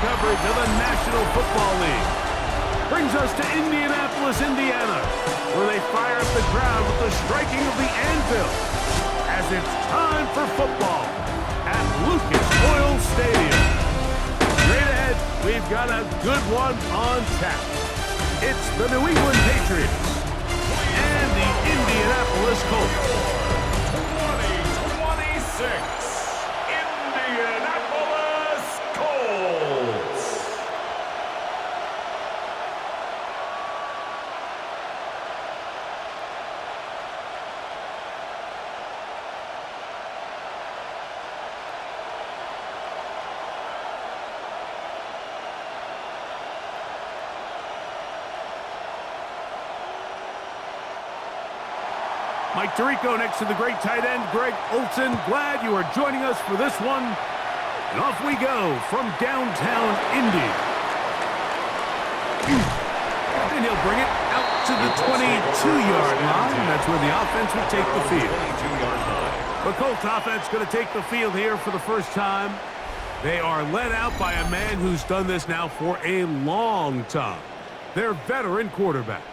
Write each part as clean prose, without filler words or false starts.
coverage of the National Football League. Brings us to Indianapolis, Indiana, where they fire up the crowd with the striking of the anvil, as it's time for football at Lucas Oil Stadium. Straight ahead, we've got a good one on tap. It's the New England Patriots and the Indianapolis Colts. 2026 Indianapolis Colts. Mike Tirico next to the great tight end, Greg Olson. Glad you are joining us for this one. And off we go from downtown Indy. And he'll bring it out to the 22-yard line. And that's where the offense will take the field. The Colts offense going to take the field here for the first time. They are led out by a man who's done this now for a long time. Their veteran quarterback.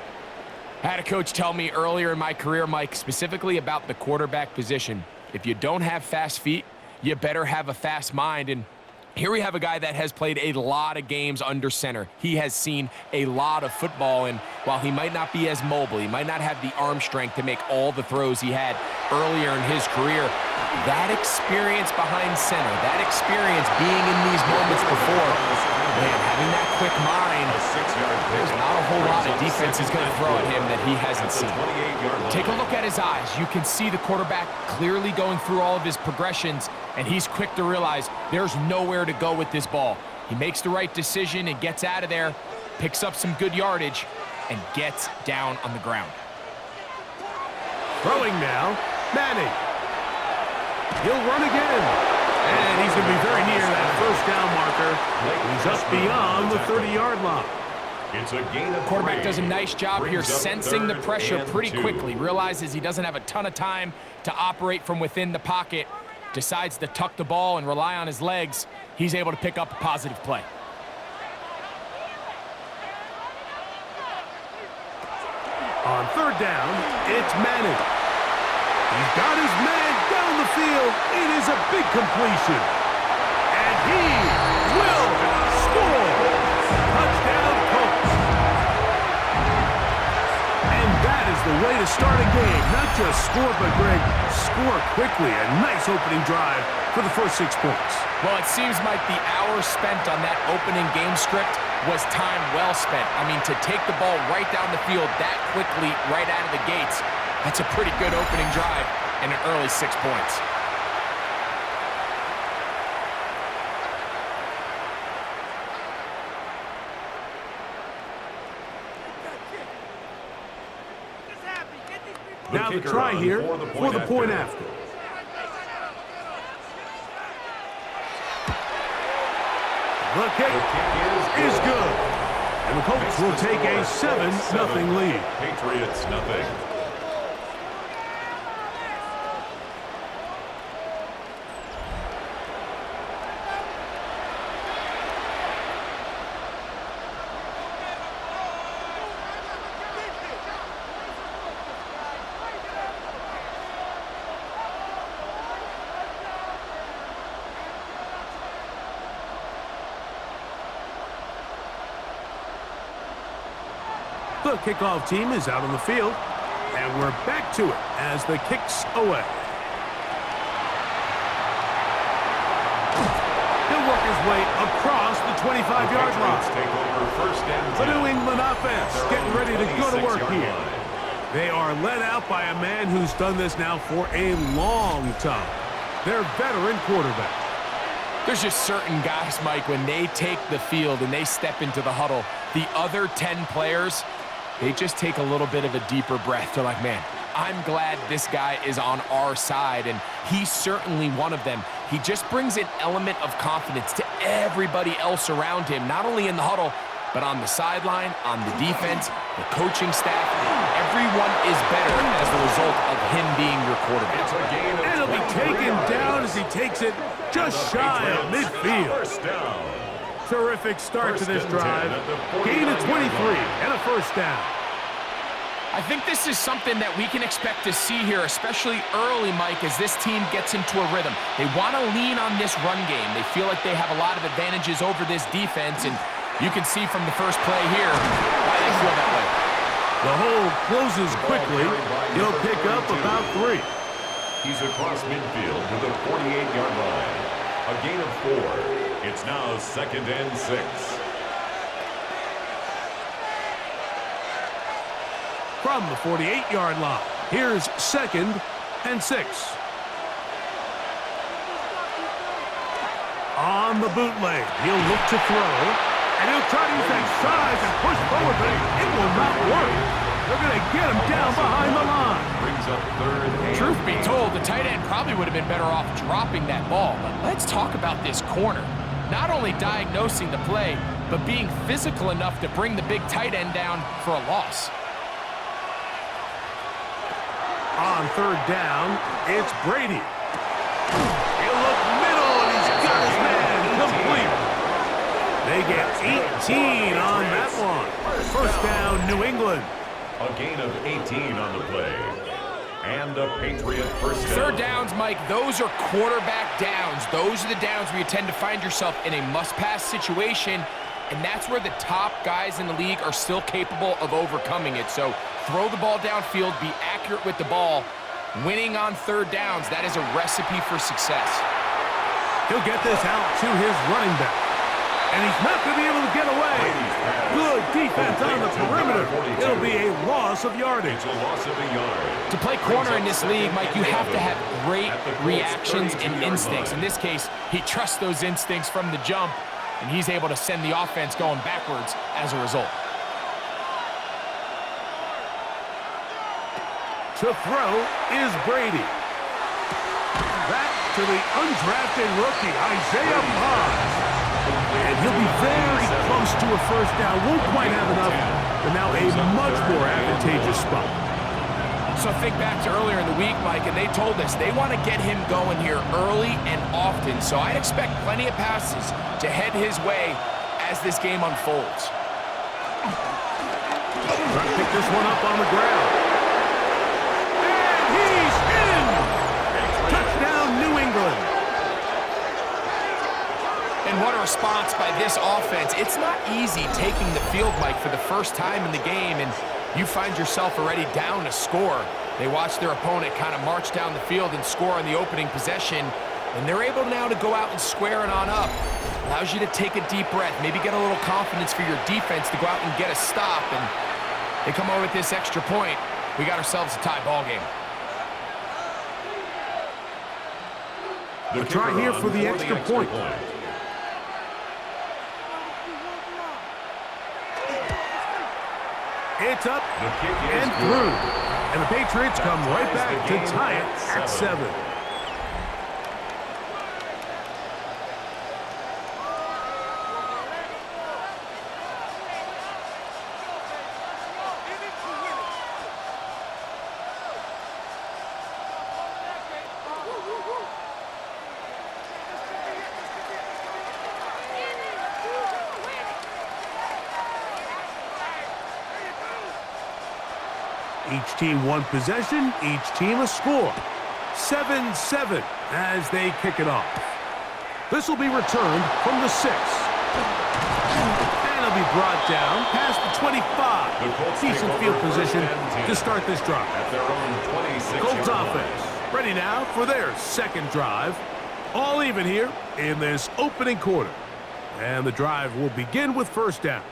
I had a coach tell me earlier in my career, Mike, specifically about the quarterback position. If you don't have fast feet, you better have a fast mind. And here we have a guy that has played a lot of games under center. He has seen a lot of football, and while he might not be as mobile, he might not have the arm strength to make all the throws he had earlier in his career, that experience behind center, that experience being in these moments before, man, having that quick mind, there's not a whole lot of defense is going to throw at him that he hasn't seen. Take a look at his eyes. You can see the quarterback clearly going through all of his progressions, and he's quick to realize there's nowhere to go with this ball. He makes the right decision and gets out of there, picks up some good yardage, and gets down on the ground. Throwing now, Manning. He'll run again. And he's going to be very near that first down marker. He's up beyond the 30-yard line. It's a gain of Quarterback does a nice job here sensing the pressure pretty quickly. Realizes he doesn't have a ton of time to operate from within the pocket. Decides to tuck the ball and rely on his legs. He's able to pick up a positive play. On third down, it's Manning. He's got his man down the field. It is a big completion. And he will score. Touchdown, Colts. And that is the way to start a game. Not just score, but, Greg, score quickly. A nice opening drive for the first 6 points. Well, it seems like the hour spent on that opening game script was time well spent. I mean, to take the ball right down the field that quickly, right out of the gates, that's a pretty good opening drive and an early 6 points. Now the try here for the point after. The kick is good. And the Colts will take a 7-0 lead. Patriots nothing. The kickoff team is out on the field, and we're back to it as the kick's away. He'll work his way across the 25-yard line. The New England offense getting ready to go to work here. They are led out by a man who's done this now for a long time. Their veteran quarterback. There's just certain guys, Mike, when they take the field and they step into the huddle, the other 10 players, they just take a little bit of a deeper breath. They're like, man, I'm glad this guy is on our side, and he's certainly one of them. He just brings an element of confidence to everybody else around him, not only in the huddle, but on the sideline, on the defense, the coaching staff. Everyone is better as a result of him being your quarterback. And he'll be taken down as he takes it just shy of midfield. Terrific start to this First and 10 drive. at the Gain of 23 49-yard line. and a first down. I think this is something that we can expect to see here, especially early, Mike, as this team gets into a rhythm. They want to lean on this run game. They feel like they have a lot of advantages over this defense, and you can see from the first play here why they feel that way. The hole closes quickly. He'll pick up about 3. He's across midfield to the 48-yard line. A gain of 4. It's now 2nd and 6. From the 48-yard line, here's 2nd and 6. On the bootleg, he'll look to throw, and he'll try to use that size and push forward, but it will not work. They're going to get him down behind the line. Brings up 3rd and Truth be told, the tight end probably would have been better off dropping that ball. But let's talk about this corner. Not only diagnosing the play, but being physical enough to bring the big tight end down for a loss. On 3rd down, it's Brady. He'll look middle, and he's got his man complete. They get 18 on that one. First down, New England. A gain of 18 on the play. And a Patriot first down. 3rd downs, Mike, those are quarterback downs. Those are the downs where you tend to find yourself in a must-pass situation, and that's where the top guys in the league are still capable of overcoming it. So throw the ball downfield, be accurate with the ball. Winning on 3rd downs, that is a recipe for success. He'll get this out to his running back. And he's not going to be able to get away. Good defense on the perimeter. It'll be a loss of yardage. It's a loss of a yard. To play corner in this league, Mike, you have to have great reactions and instincts. In this case, he trusts those instincts from the jump, and he's able to send the offense going backwards as a result. To throw is Brady. Back to the undrafted rookie, Isaiah Paz. And he'll be very close to a first down. Won't quite have enough, but now a much more advantageous spot. So think back to earlier in the week, Mike, and they told us they want to get him going here early and often. So I'd expect plenty of passes to head his way as this game unfolds. Trying to pick this one up on the ground. And he's in! Touchdown, New England. And what a response by this offense. It's not easy taking the field, Mike, for the first time in the game, and you find yourself already down a score. They watch their opponent kind of march down the field and score on the opening possession, and they're able now to go out and square it on up. Allows you to take a deep breath, maybe get a little confidence for your defense to go out and get a stop, and they come over with this extra point. We got ourselves a tie ball game. A try here for the extra point. It's up and through. And the Patriots come right back to tie it at 7. Each team one possession, each team a score. 7-7 as they kick it off. This will be returned from the 6. And it'll be brought down past the 25. Decent field position to start this drive. At their own 26. Colts offense ready now for their second drive. All even here in this opening quarter. And the drive will begin with first down.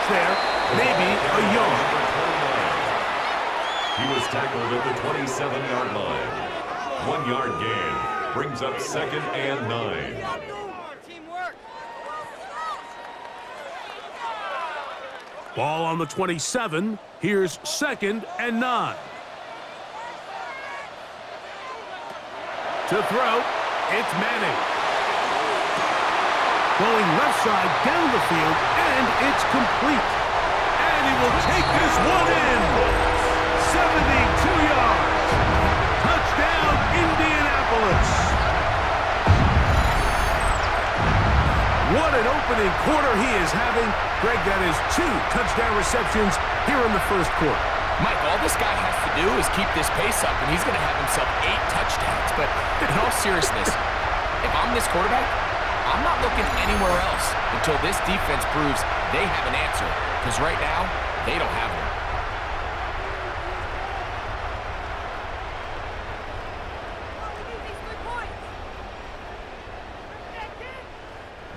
There, maybe a yard. He was tackled at the 27-yard line. 1 yard gain brings up 2nd and 9. Ball on the 27. Here's 2nd and 9. To throw, it's Manning. Going left side down the field, and it's complete. And he will take this one in. 72 yards. Touchdown, Indianapolis. What an opening quarter he is having. Greg, that is 2 touchdown receptions here in the first quarter. Mike, all this guy has to do is keep this pace up, and he's going to have himself 8 touchdowns. But in all seriousness, if I'm this quarterback, I'm not looking anywhere else until this defense proves they have an answer. Because right now, they don't have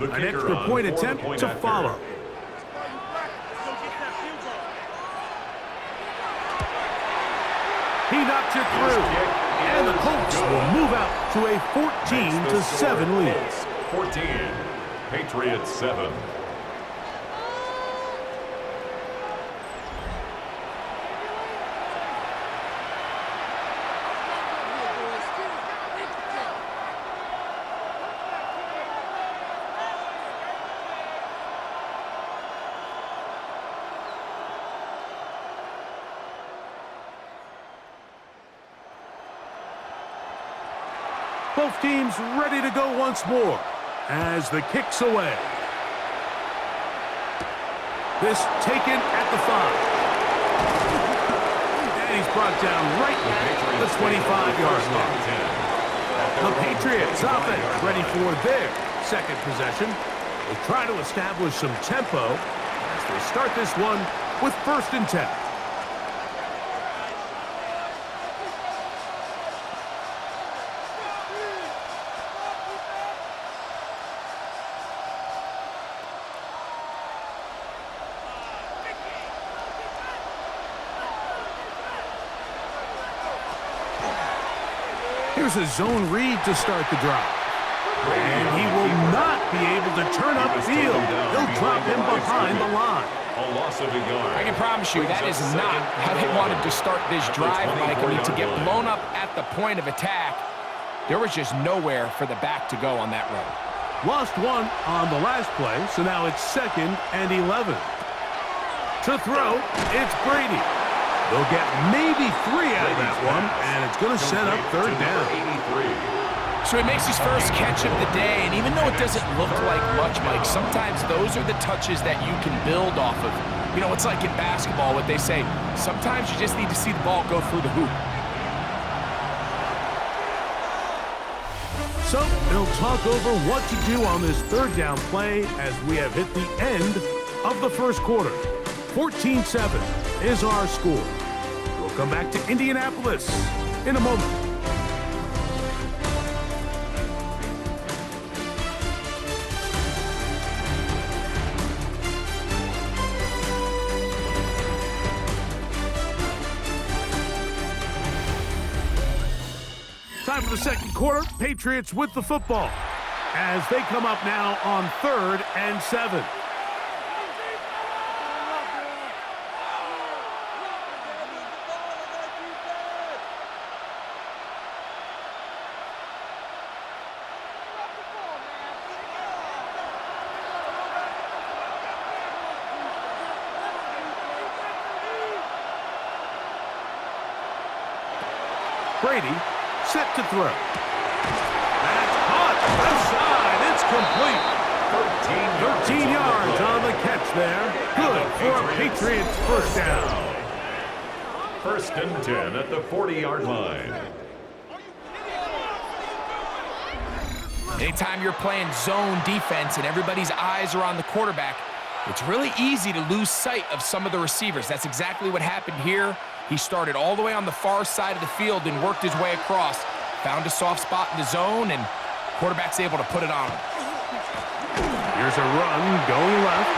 one. An extra point attempt to follow. He knocks it through. And the Colts will move out to a 14-7 lead. 14, Patriots 7. Both teams ready to go once more as the kick's away. This taken at the 5. And he's brought down right at the 25-yard line. The Patriots offense ready for their second possession. They try to establish some tempo as they start this one with 1st and 10. Here's a zone read to start the drive. And he will not be able to turn upfield. They'll drop him behind the line. A loss of a yard. I can promise you that is not how they wanted to start this drive, Mike. I mean, to get blown up at the point of attack, there was just nowhere for the back to go on that run. Lost one on the last play, so now it's 2nd and 11. To throw, it's Brady. They'll get maybe 3 out of that one, and it's going to set up 3rd down. So he makes his first catch of the day, and even though it doesn't look like much, Mike, sometimes those are the touches that you can build off of. You know, it's like in basketball, what they say, sometimes you just need to see the ball go through the hoop. So they'll talk over what to do on this 3rd down play as we have hit the end of the first quarter. 14-7 is our score. We'll come back to Indianapolis in a moment. Time for the second quarter. Patriots with the football as they come up now on 3rd and 7. Brady set to throw. That's caught. Left side. It's complete. 13 yards on the catch there. Good for a Patriots first down. 1st and 10 at the 40-yard line. Anytime you're playing zone defense and everybody's eyes are on the quarterback, it's really easy to lose sight of some of the receivers. That's exactly what happened here. He started all the way on the far side of the field and worked his way across. Found a soft spot in the zone, and quarterback's able to put it on him. Here's a run going left,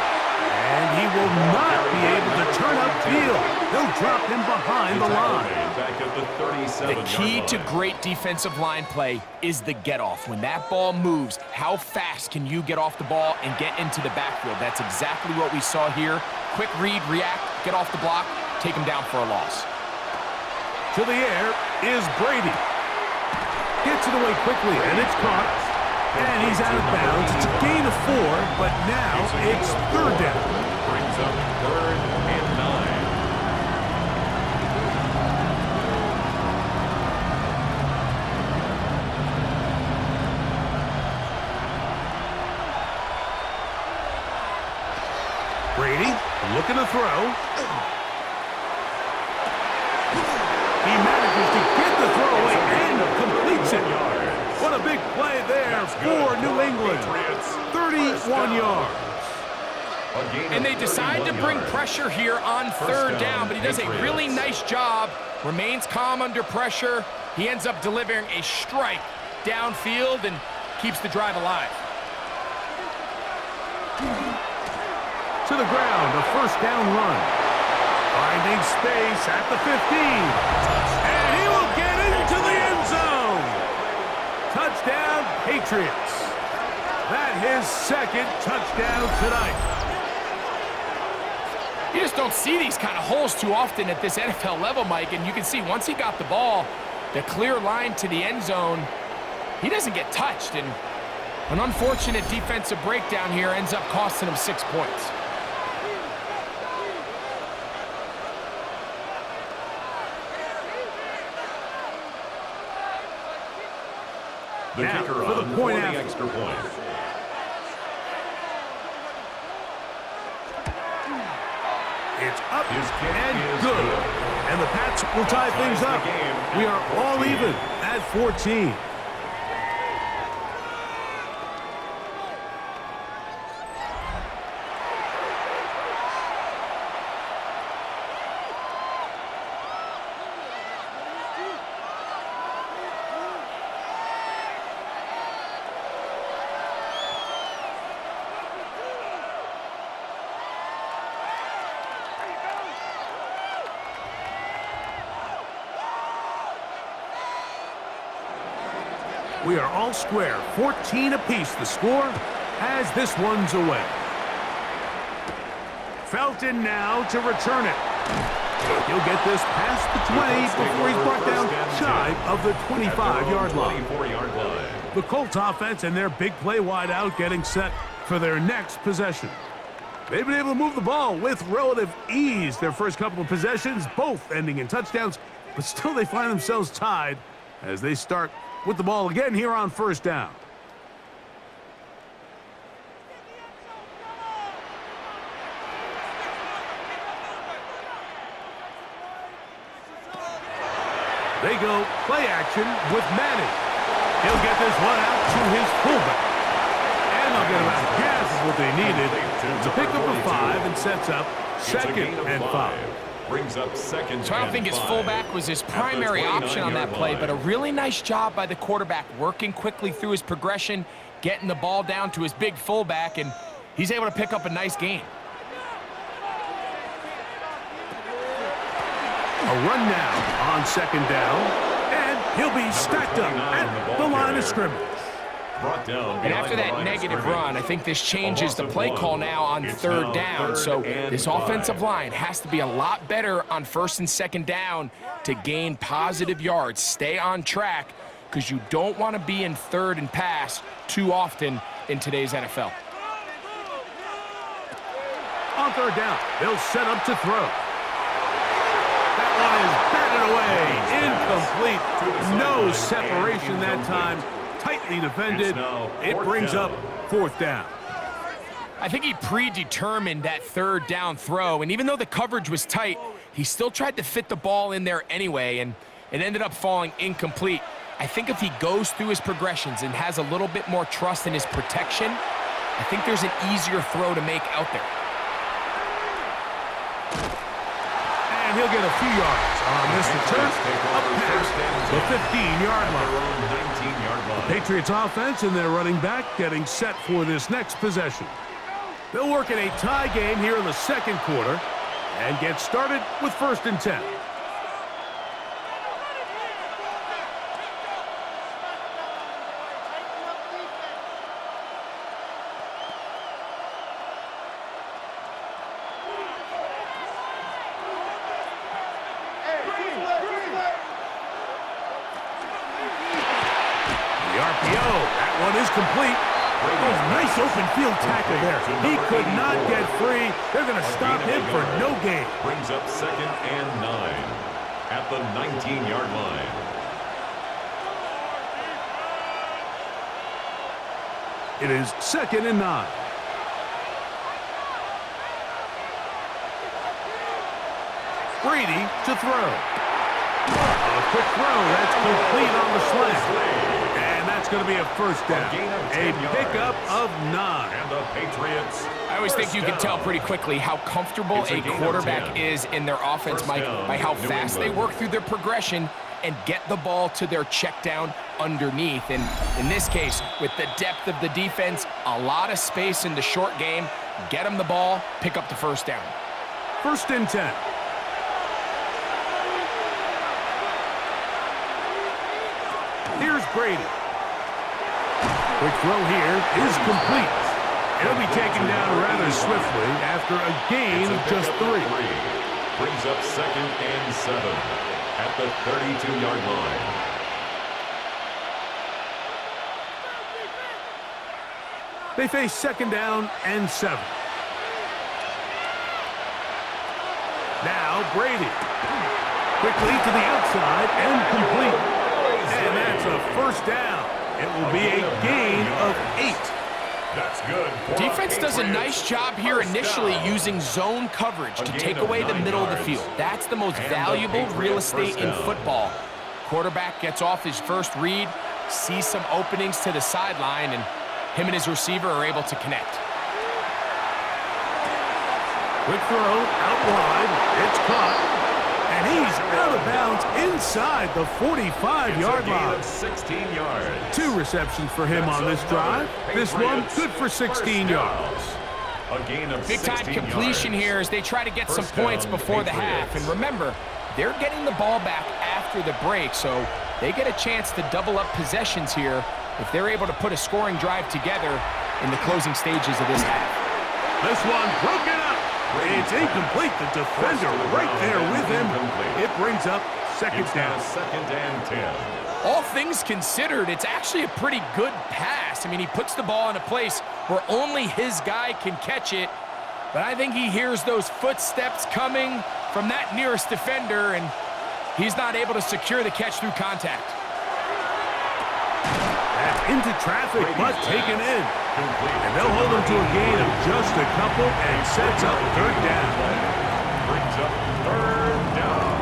and he will not be able to turn upfield. They'll drop him behind the line. Back at the 37-yard line. The key to great defensive line play is the get-off. When that ball moves, how fast can you get off the ball and get into the backfield? That's exactly what we saw here. Quick read, react, get off the block, take him down for a loss. To the air is Brady. Gets it away quickly, and it's caught. And he's out of bounds. It's a gain of 4, but now it's third down. Brings up 3rd and 9. Brady looking to throw. He manages to get the throw away and completes it. What a big play there for New England. 31 yards. And they decide to bring pressure here on third down, but he does a really nice job. Remains calm under pressure. He ends up delivering a strike downfield and keeps the drive alive. To the ground, a first down run. Finding space at the 15. And he will get into the end zone. Touchdown, Patriots. That his second touchdown tonight. You just don't see these kind of holes too often at this NFL level, Mike, and you can see once he got the ball, the clear line to the end zone, he doesn't get touched, and an unfortunate defensive breakdown here ends up costing him 6 points. The now, kicker for the on point for the after. extra point. It's up His kick and is good. And the Pats will tie things up. We are all even at 14. We are all square, 14 apiece the score as this one's away. Felton now to return it. He'll get this past the 20 before he's brought down shy of the 25-yard line. 24-yard line. The Colts offense and their big play wide out getting set for their next possession. They've been able to move the ball with relative ease their first couple of possessions, both ending in touchdowns, but still they find themselves tied as they start with the ball again here on first down. They go play action with Manning. He'll get this one out to his fullback. And they'll get about half of what they needed to pick up a 5 and sets up second and 5. Brings up second. So I don't think his fullback was his primary option on that play, but a really nice job by the quarterback working quickly through his progression, getting the ball down to his big fullback, and he's able to pick up a nice gain. A run now on second down, and he'll be stacked up at the line of scrimmage. Brought down And after that negative run, I think this changes the play call now on third down. So this offensive line has to be a lot better on first and second down to gain positive yards. Stay on track because you don't want to be in third and pass too often in today's NFL. On third down, they'll set up to throw. That one is batted away. Incomplete. No separation that time. Tightly defended. It brings up fourth down. I think he predetermined that third down throw, and even though the coverage was tight, he still tried to fit the ball in there anyway, and it ended up falling incomplete. I think if he goes through his progressions and has a little bit more trust in his protection, I think there's an easier throw to make out there. And he'll get a few yards on this return up past the 15-yard line. The Patriots offense and their running back getting set for this next possession. They'll work in a tie game here in the second quarter and get started with first and 10. The RPO, that one is complete. Oh, nice open field tackle there. He could not get free. They're going to stop him for no gain. Brings up 2nd and 9 at the 19-yard line. It is 2nd and 9. Brady to throw. A quick throw. That's complete on the slant. And that's going to be a first down. A pickup of 9. And the Patriots. I always think you can tell pretty quickly how comfortable a quarterback is in their offense, Mike, by how fast they work through their progression and get the ball to their check down underneath. And in this case, with the depth of the defense, a lot of space in the short game, get them the ball, pick up the first down. 1st and 10. Here's Brady. Quick throw here is complete. It'll be taken down rather swiftly after a gain of just 3. Brings up 2nd and 7 at the 32-yard line. They face 2nd down and 7. Now Brady. Quickly to the outside and complete. And that's a first down. It will be a gain of 8. That's good. Defense does a nice job here initially using zone coverage to take away the middle of the field. That's the most valuable real estate in football. Quarterback gets off his first read, sees some openings to the sideline, and him and his receiver are able to connect. Quick throw out wide. It's caught. And he's out of bounds inside the 45-yard line. 16 yards. 2 receptions for him on this drive. This one good for 16 yards. A gain of Big time completion here as they try to get some points before the half. And remember, they're getting the ball back after the break, so they get a chance to double up possessions here if they're able to put a scoring drive together in the closing stages of this half. This one broken up. It's incomplete. The defender right there with him. It brings up 2nd down. 2nd and 10. All things considered, it's actually a pretty good pass. I mean, he puts the ball in a place where only his guy can catch it. But I think he hears those footsteps coming from that nearest defender, and he's not able to secure the catch through contact. That's into traffic, but taken in. And they'll hold him to a gain of just a couple and sets up 3rd down. Brings up 3rd down.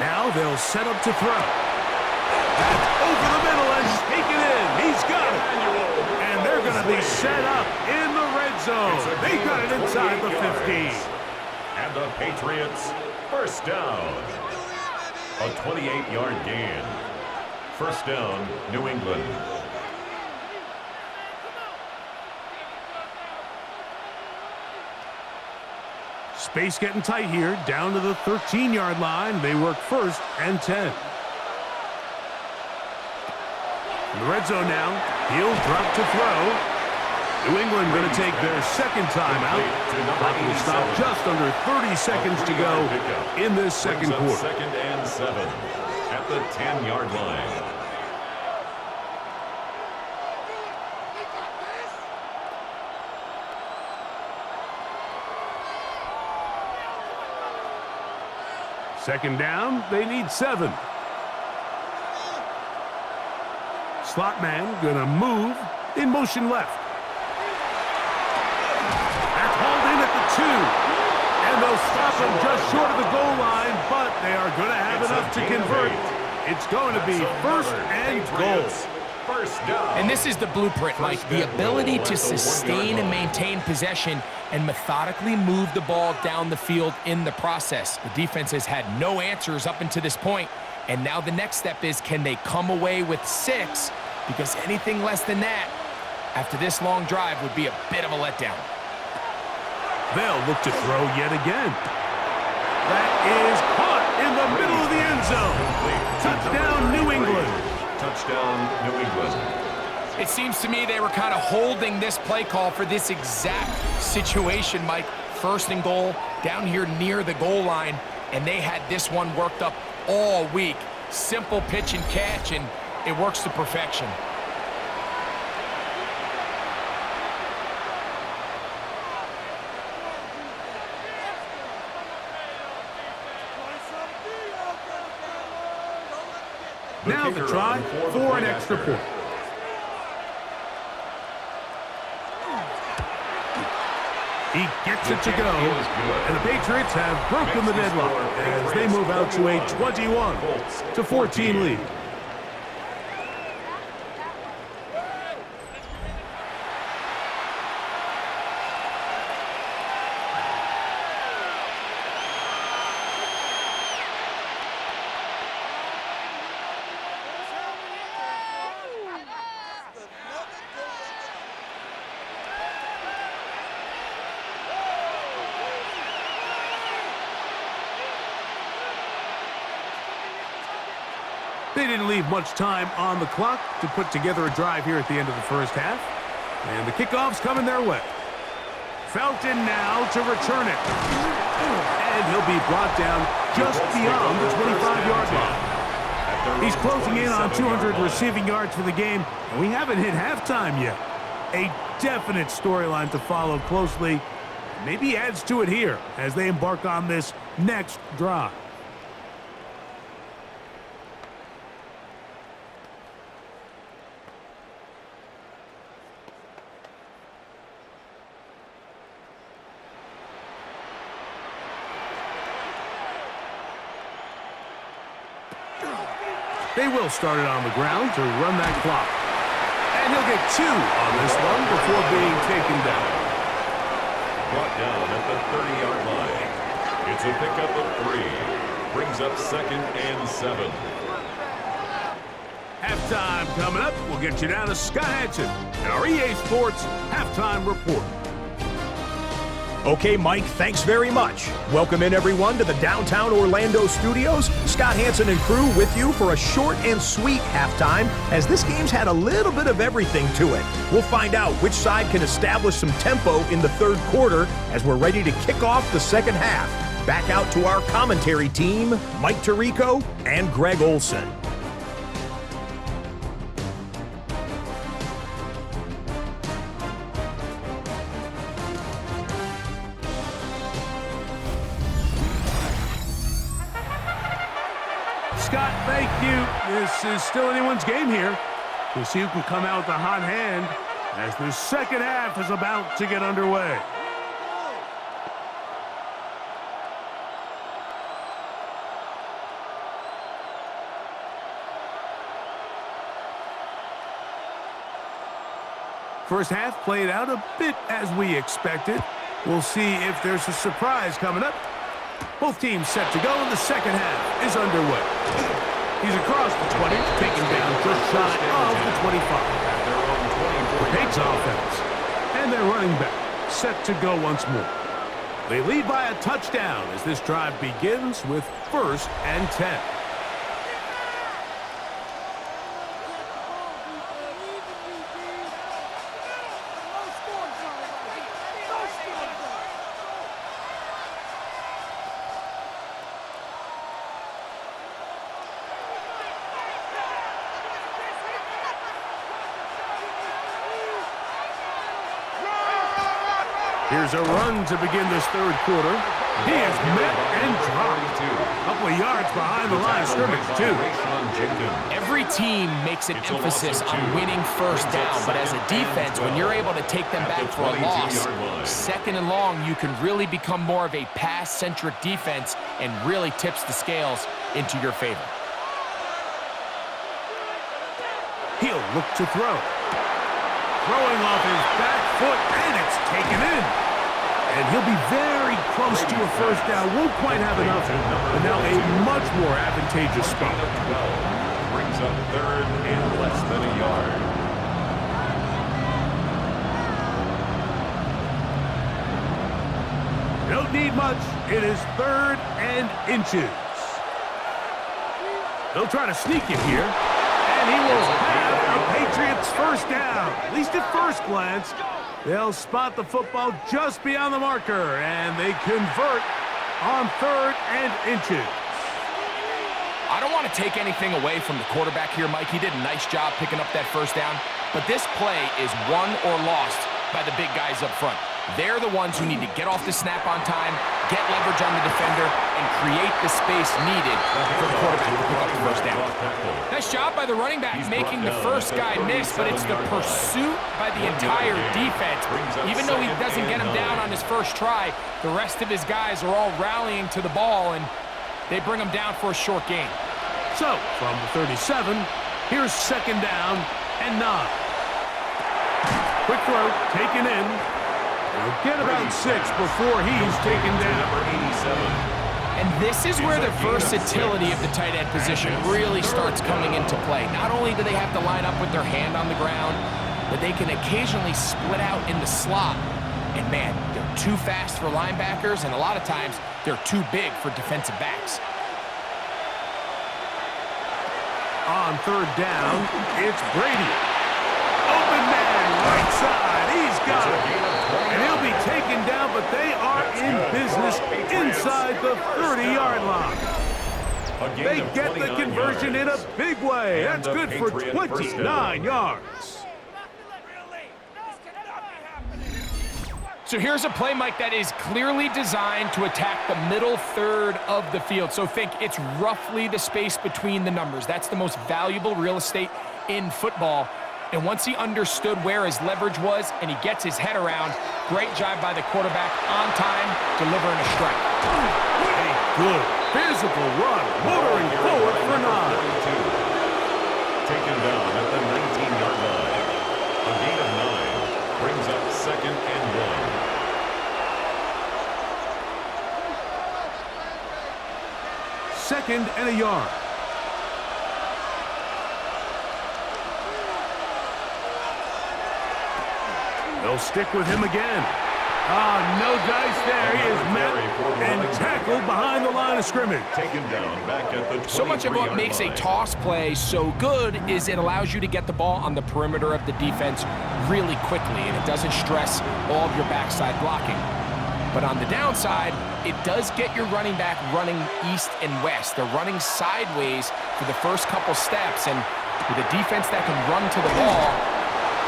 Now they'll set up to throw. That's over the middle and taken in. He's got it. And they're going to be set up in the red zone. They got it inside the 15. And the Patriots, first down. A 28-yard gain. First down, New England. Space getting tight here, down to the 13-yard line. They work 1st and 10. In the red zone now, he'll drop to throw. New England going to take their 2nd timeout. Clock will stop just under 30 seconds to go in this 2nd quarter. 2nd and 7 at the 10-yard line. Second down, they need 7. Slot man going to move in motion left. That's hauled in at the 2. And they'll stop him just short of the goal line, but they are going to have enough to convert. It's going to be 1st and goal. First down. And this is the blueprint, Mike. The ability to sustain and maintain possession and methodically move the ball down the field in the process. The defense has had no answers up until this point, and now the next step is, can they come away with 6? Because anything less than that, after this long drive, would be a bit of a letdown. They'll look to throw yet again. That is caught in the middle of the end zone. Touchdown, New England. Touchdown, New England. It seems to me they were kind of holding this play call for this exact situation, Mike. First and goal, down here near the goal line, and they had this one worked up all week. Simple pitch and catch, and it works to perfection. Now the try for an extra point. He gets it to go, and the Patriots have broken the deadlock as they move out to a 21-14 lead. They didn't leave much time on the clock to put together a drive here at the end of the first half. And the kickoff's coming their way. Felton now to return it. And he'll be brought down just beyond the 25-yard line. He's closing in on 200 receiving yards for the game, and we haven't hit halftime yet. A definite storyline to follow closely. Maybe adds to it here as they embark on this next drive. They will start it on the ground to run that clock. And he'll get 2 on this one before being taken down. Brought down at the 30-yard line. It's a pickup of 3. Brings up 2nd and 7. Halftime coming up. We'll get you down to Scott Hanson and our EA Sports Halftime Report. Okay, Mike, thanks very much. Welcome in, everyone, to the downtown Orlando studios. Scott Hanson and crew with you for a short and sweet halftime, as this game's had a little bit of everything to it. We'll find out which side can establish some tempo in the third quarter as we're ready to kick off the second half. Back out to our commentary team, Mike Tirico and Greg Olson. Scott, thank you. This is still anyone's game here. We'll see who can come out with a hot hand as the second half is about to get underway. First half played out a bit as we expected. We'll see if there's a surprise coming up. Both teams set to go, and the second half is underway. He's across the 20, taken down just shy of the 25. The Patriots offense, and their running back set to go once more. They lead by a touchdown as this drive begins with 1st and 10. Here's a run to begin this third quarter. He is met and dropped. A couple of yards behind the line of scrimmage, too. Every team makes an emphasis on winning first down, but as a defense, when you're able to take them back for a loss, second and long, you can really become more of a pass-centric defense and really tips the scales into your favor. He'll look to throw. Throwing off his back foot, and it's taken in. And he'll be very close to a first down. Won't quite have enough, but now a much more advantageous spot. Brings up 3rd and less than a yard. Don't need much. It is 3rd and inches. They'll try to sneak it here, and he will have a Patriots first down. At least at first glance. They'll spot the football just beyond the marker, and they convert on 3rd and inches. I don't want to take anything away from the quarterback here, Mike. He did a nice job picking up that first down, but this play is won or lost by the big guys up front. They're the ones who need to get off the snap on time, get leverage on the defender, and create the space needed for the quarterback to pick up the first down. Nice job by the running back making the first guy miss, but it's the pursuit by the entire defense. Even though he doesn't get him down on his first try, the rest of his guys are all rallying to the ball, and they bring him down for a short gain. So, from the 37, here's 2nd down and 9. Quick throw, taken in. He'll get about 6 before he's taken down. And this is where the versatility of the tight end position really starts coming into play. Not only do they have to line up with their hand on the ground, but they can occasionally split out in the slot. And man, they're too fast for linebackers, and a lot of times they're too big for defensive backs. On 3rd down, it's Brady. Open man, right side, he's got it. And he'll be taken down, but they are in business inside the 30-yard line. They get the conversion in a big way. That's good for 29 yards. So here's a play, Mike, that is clearly designed to attack the middle 3rd of the field. So think it's roughly the space between the numbers. That's the most valuable real estate in football. And once he understood where his leverage was and he gets his head around, great job by the quarterback on time, delivering a strike. A good physical run, motoring forward for 9. Taken down at the 19-yard line. A gain of 9 brings up 2nd and 1. Second and a yard. They'll stick with him again. No dice there. He is met and tackled behind the line of scrimmage. Taken down back at the So much of what makes a toss play so good is it allows you to get the ball on the perimeter of the defense really quickly, and it doesn't stress all of your backside blocking. But on the downside, it does get your running back running east and west. They're running sideways for the first couple steps, and with a defense that can run to the ball,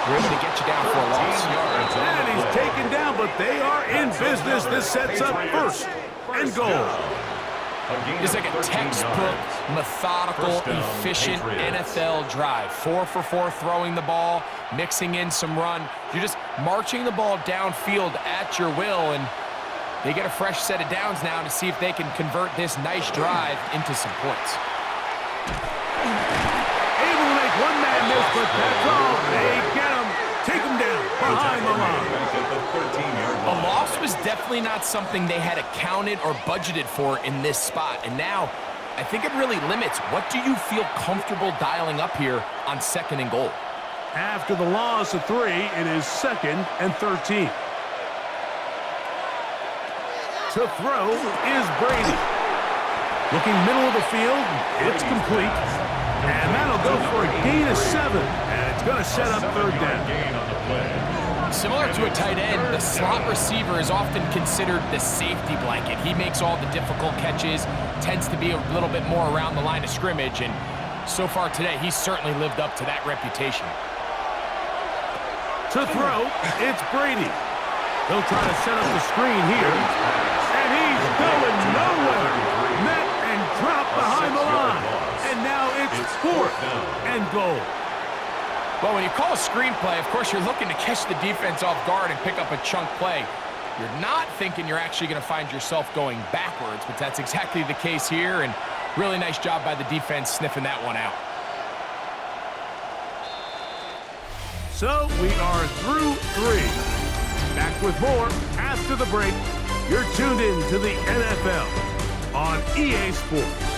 they're able to get you down for a loss. And he's taken down, but they are in business. This sets up 1st and goal. It's like a textbook, methodical, efficient NFL drive. 4 for 4 throwing the ball, mixing in some run. You're just marching the ball downfield at your will, and they get a fresh set of downs now to see if they can convert this nice drive into some points. Able to make one man miss, but that's all. They get him, take him down behind the line. A loss was definitely not something they had accounted or budgeted for in this spot. And now, I think it really limits what do you feel comfortable dialing up here on 2nd and goal. After the loss of 3, it is 2nd and 13. To throw is Brady. Looking middle of the field, it's complete. And that'll go for a gain of 7. And it's going to set up 3rd down. Similar to a tight end, the slot receiver is often considered the safety blanket. He makes all the difficult catches, tends to be a little bit more around the line of scrimmage, and so far today, he's certainly lived up to that reputation. To throw, it's Brady. They'll try to set up the screen here. And he's going nowhere. Met and dropped behind the line. And now it's 4th and goal. Well, when you call a screenplay, of course, you're looking to catch the defense off guard and pick up a chunk play. You're not thinking you're actually going to find yourself going backwards, but that's exactly the case here, and really nice job by the defense sniffing that one out. So we are through 3. Back with more after the break. You're tuned in to the NFL on EA Sports.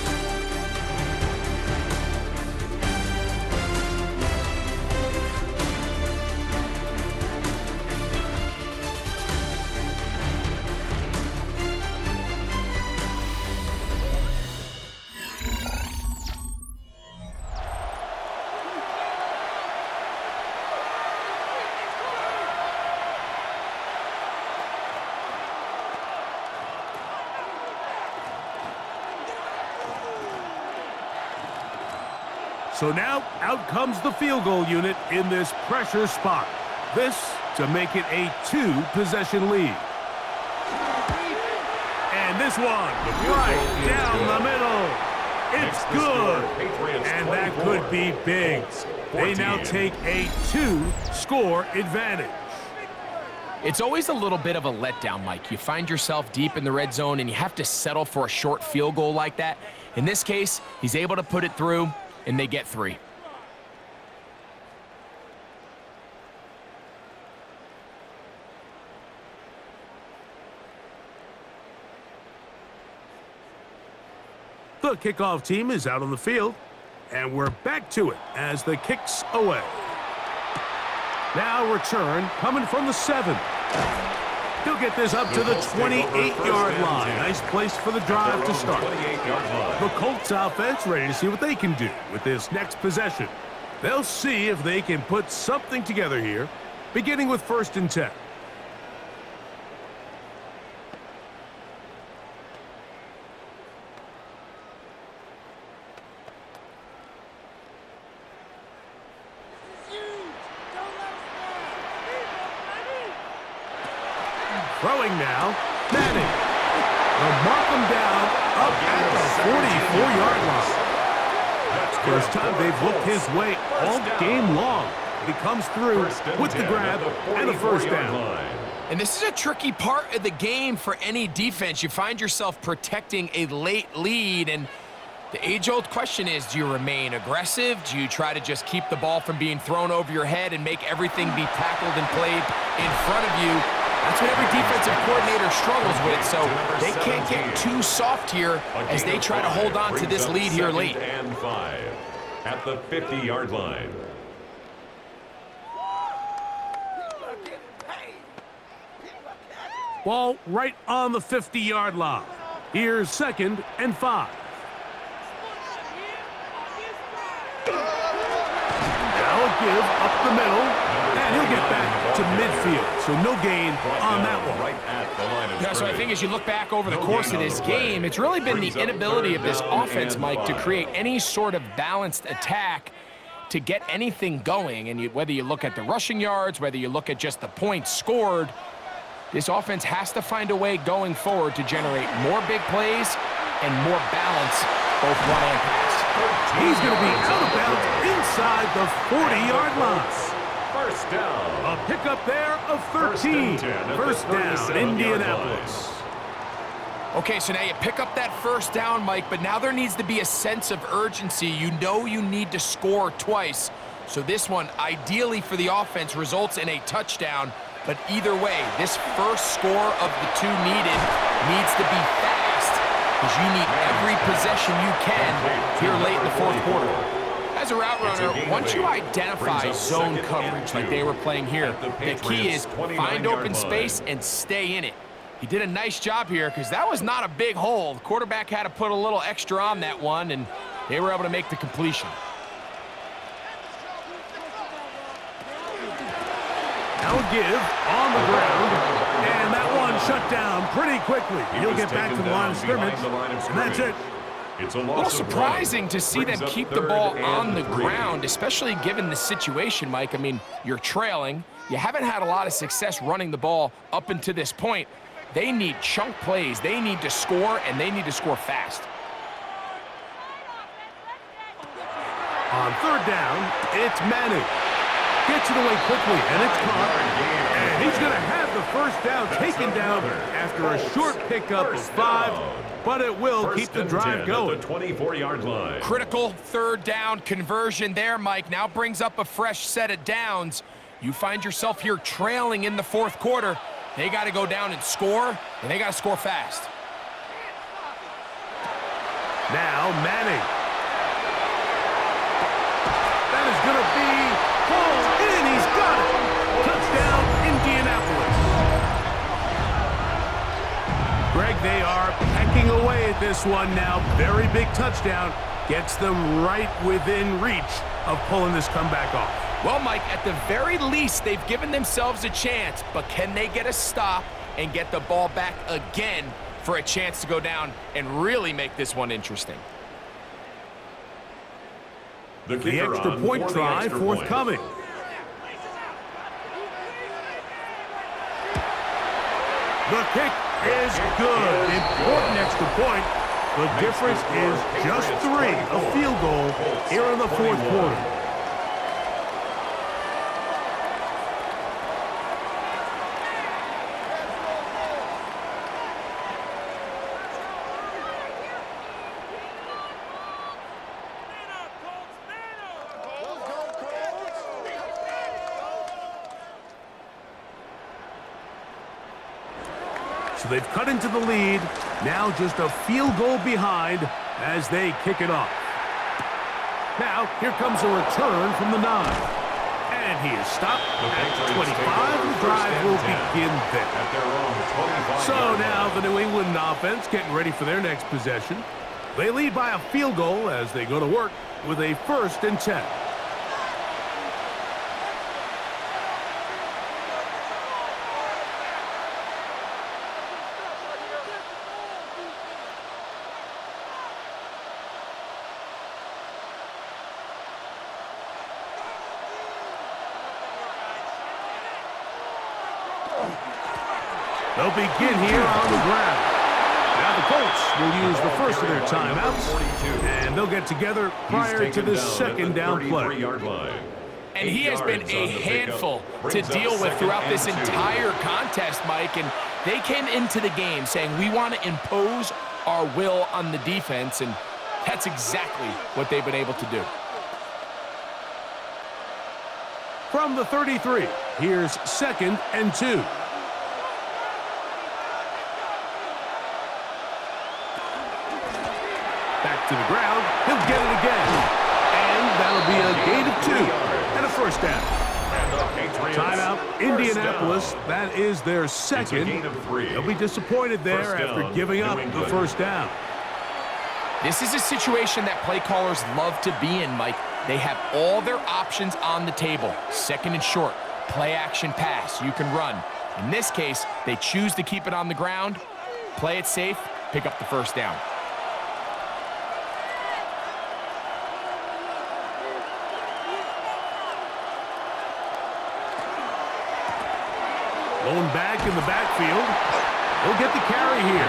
So now, out comes the field goal unit in this pressure spot. This to make it a 2-possession lead. And this one, right down the middle. It's good. And that could be big. They now take a 2-score advantage. It's always a little bit of a letdown, Mike. You find yourself deep in the red zone, and you have to settle for a short field goal like that. In this case, he's able to put it through, and they get 3. The kickoff team is out on the field, and we're back to it as the kick's away. Now return coming from the 7. He'll get this up to the 28-yard line. Nice place for the drive to start. The Colts offense ready to see what they can do with this next possession. They'll see if they can put something together here, beginning with 1st and 10. Throwing now, Manning. They'll mark him down up at the 44-yard line. First time they've looked his way all game long. He comes through with the grab and the first down. And this is a tricky part of the game for any defense. You find yourself protecting a late lead, and the age-old question is, do you remain aggressive? Do you try to just keep the ball from being thrown over your head and make everything be tackled and played in front of you? That's what every defensive coordinator struggles with, so they can't get too soft here as they try to hold on to this lead here late. And 5 at the 50-yard line. Ball right on the 50-yard line. Here's 2nd and 5. Now a give up the middle. And he'll get back to midfield, so no gain on that one. Yeah, so I think as you look back over the course of this game, it's really been the inability of this offense, Mike, to create any sort of balanced attack to get anything going. And whether you look at the rushing yards, whether you look at just the points scored, this offense has to find a way going forward to generate more big plays and more balance, both run and pass. He's going to be out of bounds inside the 40-yard line. First down. A pickup there of 13. First down, Indianapolis. Okay, so now you pick up that first down, Mike, but now there needs to be a sense of urgency. You know you need to score twice. So this one, ideally for the offense, results in a touchdown. But either way, this first score of the 2 needed needs to be fast, because you need every possession you can here late in the 4th quarter. As a route runner, once you identify zone coverage like they were playing here, the key is find open space and stay in it. He did a nice job here because that was not a big hole. The quarterback had to put a little extra on that one, and they were able to make the completion. Now a give on the ground, and that one shut down pretty quickly. He'll get back to the line of scrimmage, and that's it. It's a little surprising to see them keep the ball on the ground, especially given the situation, Mike. I mean, you're trailing. You haven't had a lot of success running the ball up until this point. They need chunk plays. They need to score, and they need to score fast. On 3rd down, it's Manning. Gets it away quickly, and it's caught. And he's going to have the first down taken down after a short pickup of 5. But it will keep the drive going. The 24-yard line. Critical 3rd down conversion there, Mike. Now brings up a fresh set of downs. You find yourself here trailing in the 4th quarter. They got to go down and score, and they got to score fast. Now Manning. That is going to be pulled in. He's got it. Touchdown, Indianapolis. Greg, they are pecking away at this one now. Very big touchdown. Gets them right within reach of pulling this comeback off. Well, Mike, at the very least, they've given themselves a chance, but can they get a stop and get the ball back again for a chance to go down and really make this one interesting? The extra point try forthcoming. The kick is good. Important extra point. The difference is just 3, a field goal here in the fourth quarter. So they've cut into the lead. Now just a field goal behind as they kick it off. Now, here comes a return from the 9. And he is stopped at 25. The drive will begin there. So now the New England offense getting ready for their next possession. They lead by a field goal as they go to work with a 1st and 10. They'll begin here on the ground. Now the Colts will use the first of their timeouts, and they'll get together prior to the 2nd down play. And he has been a handful to deal with throughout this entire contest, Mike, and they came into the game saying we want to impose our will on the defense, and that's exactly what they've been able to do. From the 33, here's 2nd and 2. Back to the ground. He'll get it again. And that'll be a gain of 2 and a 1st down. Timeout, Indianapolis. That is their 2nd. They'll be disappointed there after giving up the 1st down. This is a situation that play callers love to be in, Mike. They have all their options on the table. 2nd and short, play action pass, you can run. In this case, they choose to keep it on the ground, play it safe, pick up the 1st down. Going back in the backfield. He'll get the carry here.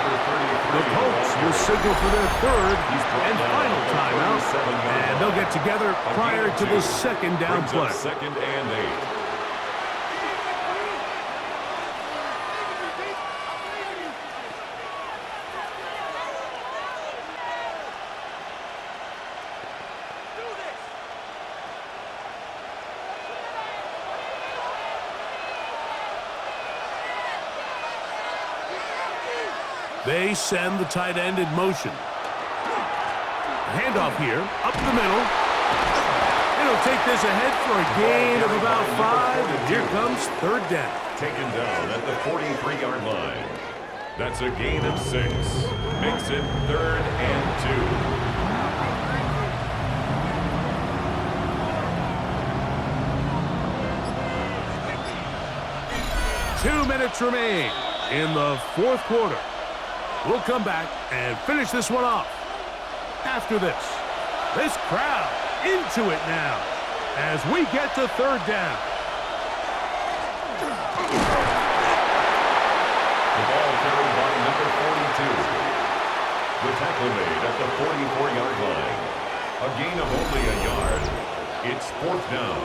The Colts will signal for their 3rd and final timeout. And they'll get together prior to the 2nd down play. 2nd and 8. They send the tight end in motion. Handoff here, up the middle. And he'll take this ahead for a gain of about 5. And here comes 3rd down. Taken down at the 43-yard line. That's a gain of 6. Makes it 3rd and 2. 2 minutes remain in the 4th quarter. We'll come back and finish this one off. After this crowd into it now as we get to 3rd down. The ball carried by number 42. The tackle made at the 44-yard line. A gain of only a yard. It's 4th down.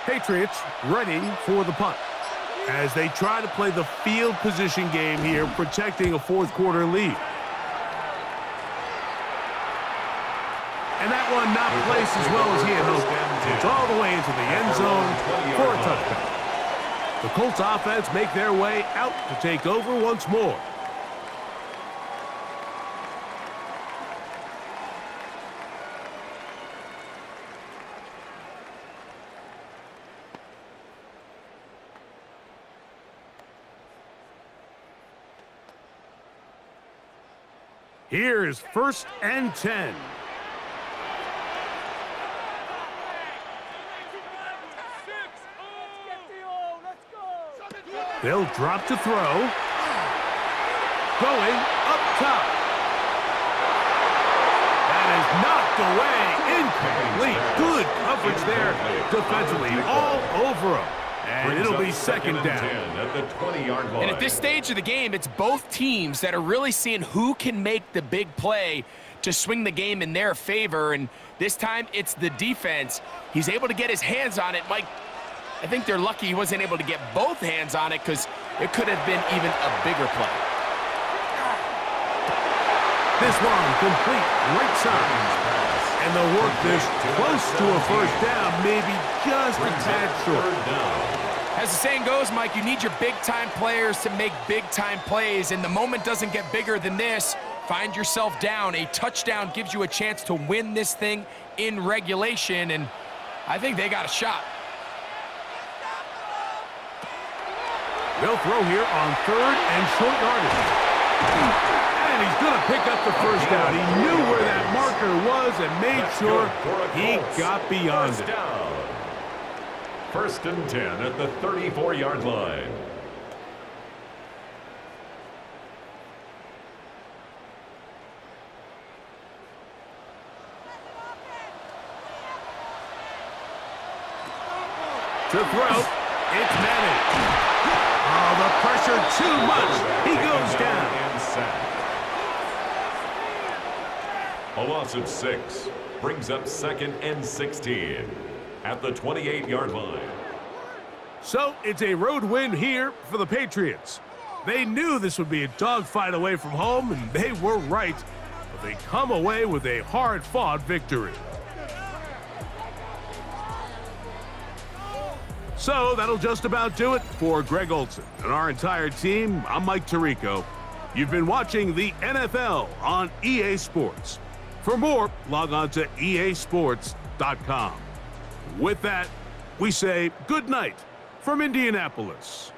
Patriots ready for the punt as they try to play the field position game here, protecting a 4th quarter lead. And that one not placed as well as he had hoped. It's all the way into the end zone for a touchdown. The Colts offense make their way out to take over once more. Here's 1st and 10. They'll drop to throw. Going up top. That is knocked away. Incomplete. Good coverage there defensively. All over him. And it'll be second down. At the 20-yard line. And at this stage of the game, it's both teams that are really seeing who can make the big play to swing the game in their favor. And this time, it's the defense. He's able to get his hands on it. Mike, I think they're lucky he wasn't able to get both hands on it because it could have been even a bigger play. This one complete, right side. And they'll work this close to a first down, maybe just a tad short. As the saying goes, Mike, you need your big-time players to make big-time plays, and the moment doesn't get bigger than this. Find yourself down. A touchdown gives you a chance to win this thing in regulation, and I think they got a shot. They'll throw here on third and short yardage. And he's going to pick up the first down. He knew where that marker was and made sure he got beyond it. First and 10 at the 34-yard line. To throw, it's Manning. Oh, the pressure too much. He goes down. A loss of 6 brings up second and 16 at the 28-yard line. So it's a road win here for the Patriots. They knew this would be a dogfight away from home, and they were right. But they come away with a hard-fought victory. So that'll just about do it for Greg Olson and our entire team. I'm Mike Tirico. You've been watching the NFL on EA Sports. For more, log on to easports.com. With that, we say good night from Indianapolis.